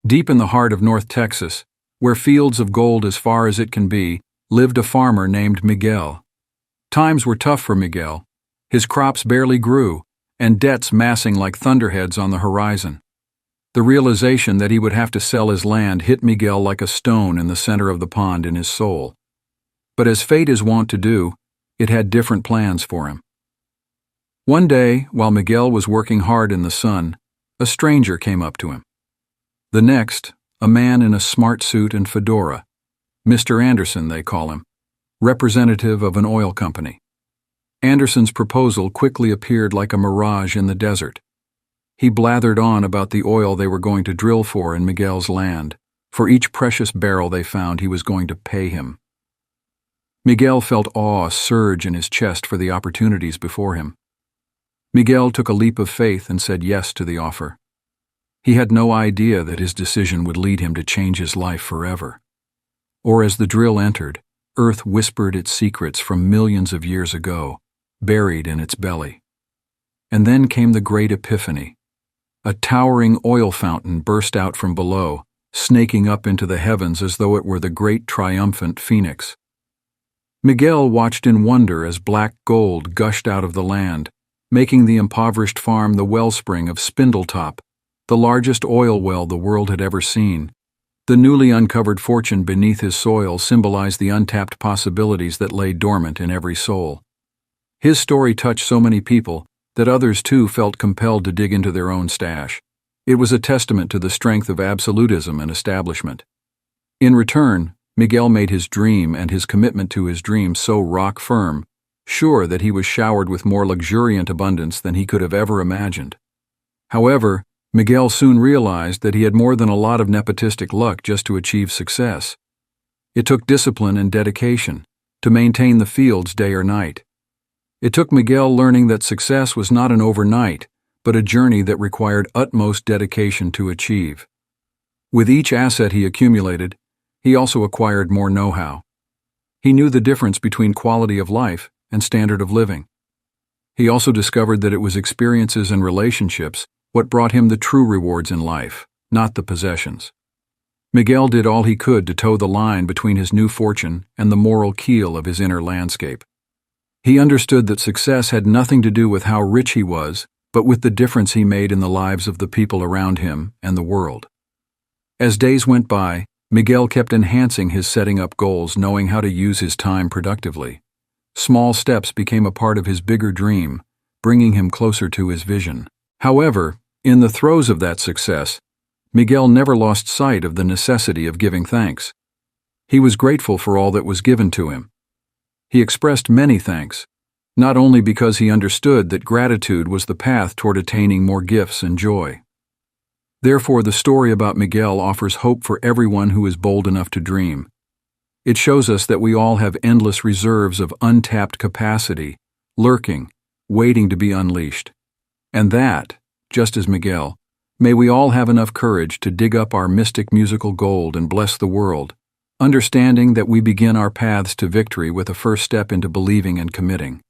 Deep in the heart of North Texas, where fields of gold as far as it can be, lived a farmer named Miguel. Times were tough for Miguel. His crops barely grew, and debts massing like thunderheads on the horizon. The realization that he would have to sell his land hit Miguel like a stone in the center of the pond in his soul. But as fate is wont to do, it had different plans for him. One day, while Miguel was working hard in the sun, a stranger came up to him. The next, a man in a smart suit and fedora. Mr. Anderson, they call him, representative of an oil company. Anderson's proposal quickly appeared like a mirage in the desert. He blathered on about the oil they were going to drill for in Miguel's land. For each precious barrel they found, he was going to pay him. Miguel felt awe surge in his chest for the opportunities before him. Miguel took a leap of faith and said yes to the offer. He had no idea that his decision would lead him to change his life forever. Or as the drill entered, Earth whispered its secrets from millions of years ago, buried in its belly. And then came the great epiphany. A towering oil fountain burst out from below, snaking up into the heavens as though it were the great triumphant phoenix. Miguel watched in wonder as black gold gushed out of the land, making the impoverished farm the wellspring of Spindletop, the largest oil well the world had ever seen. The newly uncovered fortune beneath his soil symbolized the untapped possibilities that lay dormant in every soul. His story touched so many people that others too felt compelled to dig into their own stash. It was a testament to the strength of absolutism and establishment. In return, Miguel made his dream and his commitment to his dream so rock firm, sure that he was showered with more luxuriant abundance than he could have ever imagined. However, Miguel soon realized that he had more than a lot of nepotistic luck just to achieve success. It took discipline and dedication to maintain the fields day or night. It took Miguel learning that success was not an overnight, but a journey that required utmost dedication to achieve. With each asset he accumulated, he also acquired more know-how. He knew the difference between quality of life and standard of living. He also discovered that it was experiences and relationships what brought him the true rewards in life, not the possessions. Miguel did all he could to toe the line between his new fortune and the moral keel of his inner landscape. He understood that success had nothing to do with how rich he was, but with the difference he made in the lives of the people around him and the world. As days went by, Miguel kept enhancing his setting up goals, knowing how to use his time productively. Small steps became a part of his bigger dream, bringing him closer to his vision. However, in the throes of that success, Miguel never lost sight of the necessity of giving thanks. He was grateful for all that was given to him. He expressed many thanks, not only because he understood that gratitude was the path toward attaining more gifts and joy. Therefore, the story about Miguel offers hope for everyone who is bold enough to dream. It shows us that we all have endless reserves of untapped capacity, lurking, waiting to be unleashed. And that, just as Miguel, may we all have enough courage to dig up our mystic musical gold and bless the world, understanding that we begin our paths to victory with a first step into believing and committing.